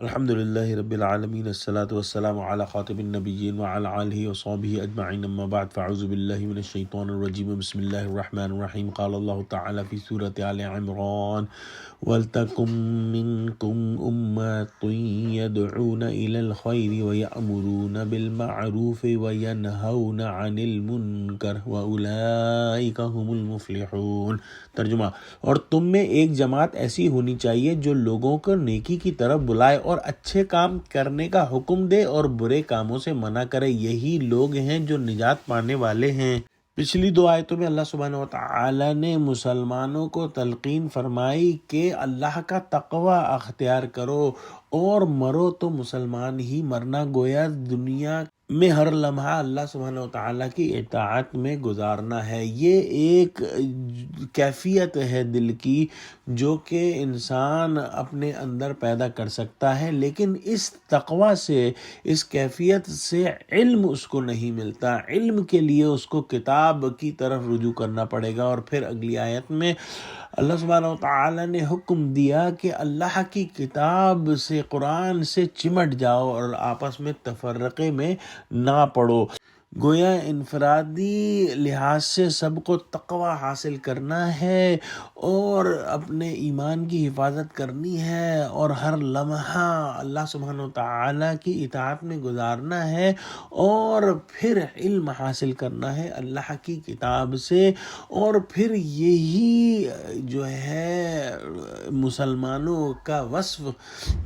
الحمد لله رب العالمين، الصلاة والسلام على خاتم النبيين وعلى آله وصحبه أجمعين، أما بعد فأعوذ بالله من الشيطان الرجيم. بسم الله الرحمن الرحيم. قال الله تعالى في سورة آل عمران: وَلْتَكُن مِّنكُمْ أُمَّةٌ يَدْعُونَ إِلَى الْخَيْرِ وَيَأْمُرُونَ بِالْمَعْرُوفِ وَيَنْهَوْنَ عَنِ الْمُنكَرِ وَأُولَٰئِكَ هُمُ الْمُفْلِحُونَ۔ ترجمہ: اور تم میں ایک جماعت ایسی ہونی چاہیے جو لوگوں کو نیکی کی طرف بلائے اور اچھے کام کرنے کا حکم دے اور برے کاموں سے منع کرے، یہی لوگ ہیں جو نجات پانے والے ہیں۔ پچھلی دو آیتوں میں اللہ سبحانہ وتعالی نے مسلمانوں کو تلقین فرمائی کہ اللہ کا تقوی اختیار کرو اور مرو تو مسلمان ہی مرنا، گویا دنیا میں ہر لمحہ اللہ سبحانہ وتعالی کی اطاعت میں گزارنا ہے۔ یہ ایک کیفیت ہے دل کی جو کہ انسان اپنے اندر پیدا کر سکتا ہے، لیکن اس تقوی سے، اس کیفیت سے علم اس کو نہیں ملتا۔ علم کے لیے اس کو کتاب کی طرف رجوع کرنا پڑے گا، اور پھر اگلی آیت میں اللہ سبحانہ وتعالی نے حکم دیا کہ اللہ کی کتاب سے، قرآن سے چمٹ جاؤ اور آپس میں تفرقے میں نہ پڑو۔ گویا انفرادی لحاظ سے سب کو تقوی حاصل کرنا ہے اور اپنے ایمان کی حفاظت کرنی ہے اور ہر لمحہ اللہ سبحانہ وتعالی کی اطاعت میں گزارنا ہے، اور پھر علم حاصل کرنا ہے اللہ کی کتاب سے، اور پھر یہی جو ہے مسلمانوں کا وصف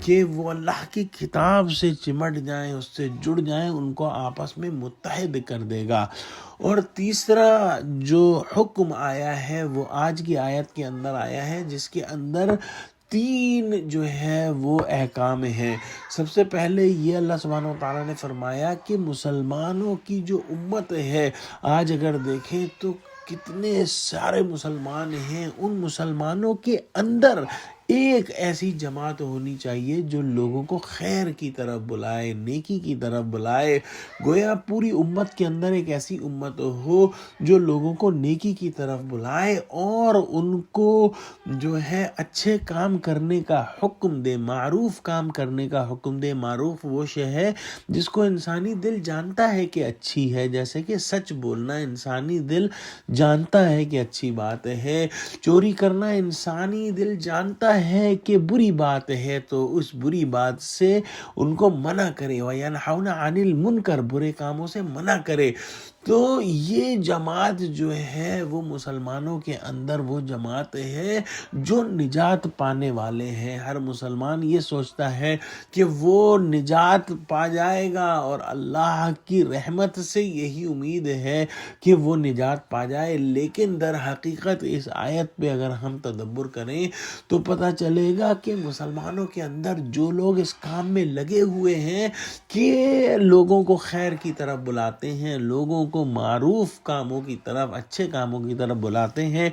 کہ وہ اللہ کی کتاب سے چمٹ جائیں، اس سے جڑ جائیں، ان کو آپس میں متحد کر دے گا۔ اور تیسرا جو حکم آیا ہے وہ آج کی آیت کے اندر آیا ہے، جس کے اندر تین جو ہے وہ احکام ہیں۔ سب سے پہلے یہ اللہ سبحانہ وتعالیٰ نے فرمایا کہ مسلمانوں کی جو امت ہے، آج اگر دیکھیں تو کتنے سارے مسلمان ہیں، ان مسلمانوں کے اندر ایک ایسی جماعت ہونی چاہیے جو لوگوں کو خیر کی طرف بلائے، نیکی کی طرف بلائے۔ گویا پوری امت کے اندر ایک ایسی امت ہو جو لوگوں کو نیکی کی طرف بلائے اور ان کو جو ہے اچھے کام کرنے کا حکم دے، معروف کام کرنے کا حکم دے۔ معروف وہ شے ہے جس کو انسانی دل جانتا ہے کہ اچھی ہے، جیسے کہ سچ بولنا انسانی دل جانتا ہے کہ اچھی بات ہے، چوری کرنا انسانی دل جانتا ہے کہ بری بات ہے، تو اس بری بات سے ان کو منع کرے، وَيَنْحَوْنَ عَنِ الْمُنْكَرِ، برے کاموں سے منع کرے۔ تو یہ جماعت جو ہے وہ مسلمانوں کے اندر وہ جماعت ہے جو نجات پانے والے ہیں۔ ہر مسلمان یہ سوچتا ہے کہ وہ نجات پا جائے گا، اور اللہ کی رحمت سے یہی امید ہے کہ وہ نجات پا جائے، لیکن در حقیقت اس آیت پہ اگر ہم تدبر کریں تو پتہ چلے گا کہ مسلمانوں کے اندر جو لوگ اس کام میں لگے ہوئے ہیں کہ لوگوں کو خیر کی طرف بلاتے ہیں، لوگوں کو معروف کاموں کی طرف، اچھے کاموں کی طرف بلاتے ہیں،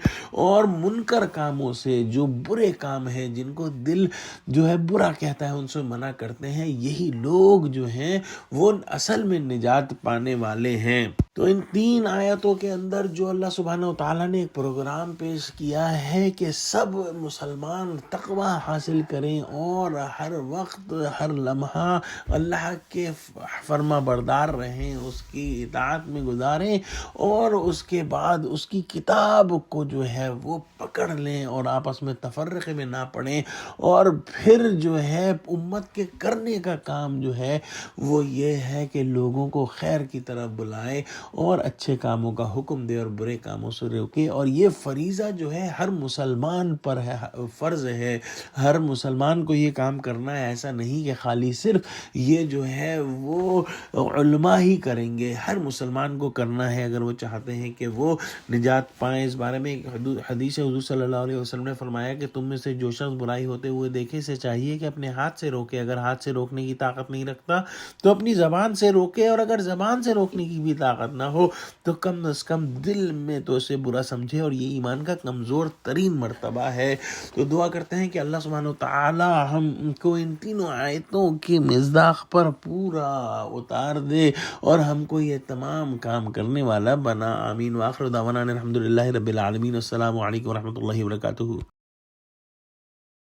اور منکر کاموں سے، جو برے کام ہیں جن کو دل جو ہے برا کہتا ہے، ان سے منع کرتے ہیں، یہی لوگ جو ہیں وہ اصل میں نجات پانے والے ہیں۔ تو ان تین آیتوں کے اندر جو اللہ سبحانہ وتعالیٰ نے ایک پروگرام پیش کیا ہے کہ سب مسلمان تقوی حاصل کریں اور ہر وقت، ہر لمحہ اللہ کے فرما بردار رہیں، اس کی اطاعت میں گزاریں، اور اس کے بعد اس کی کتاب کو جو ہے وہ پکڑ لیں اور آپس میں تفرقے میں نہ پڑیں، اور پھر جو ہے امت کے کرنے کا کام جو ہے وہ یہ ہے کہ لوگوں کو خیر کی طرف بلائے اور اچھے کاموں کا حکم دے اور برے کاموں سے روکے۔ اور یہ فریضہ جو ہے ہر مسلمان پر ہے، فرض ہے، ہر مسلمان کو یہ کام کرنا ہے۔ ایسا نہیں کہ خالی صرف یہ جو ہے وہ علماء ہی کریں گے، ہر مسلمان کو کرنا ہے اگر وہ چاہتے ہیں کہ وہ نجات پائیں۔ اس بارے میں ایک حدیث حضور صلی اللہ علیہ وسلم نے فرمایا کہ تم میں سے جو شخص برائی ہوتے ہوئے دیکھے سے چاہیے کہ اپنے ہاتھ سے روکے، اگر ہاتھ سے روکنے کی طاقت نہیں رکھتا تو اپنی زبان سے روکے، اور اگر زبان سے روکنے کی بھی طاقت نہ ہو تو کم از کم دل میں تو اسے برا سمجھے، اور یہ ایمان کا کمزور ترین مرتبہ ہے۔ تو دعا کرتے ہیں کہ اللہ سبحانہ وتعالی ہم کو ان تینوں آیتوں کی مصداق پر پورا اتار دے اور ہم کو یہ تمام کام کرنے والا بنا۔ آمین۔ وآخر دعوانا الحمدللہ رب العالمین۔ السلام علیکم ورحمۃ اللہ وبرکاتہ۔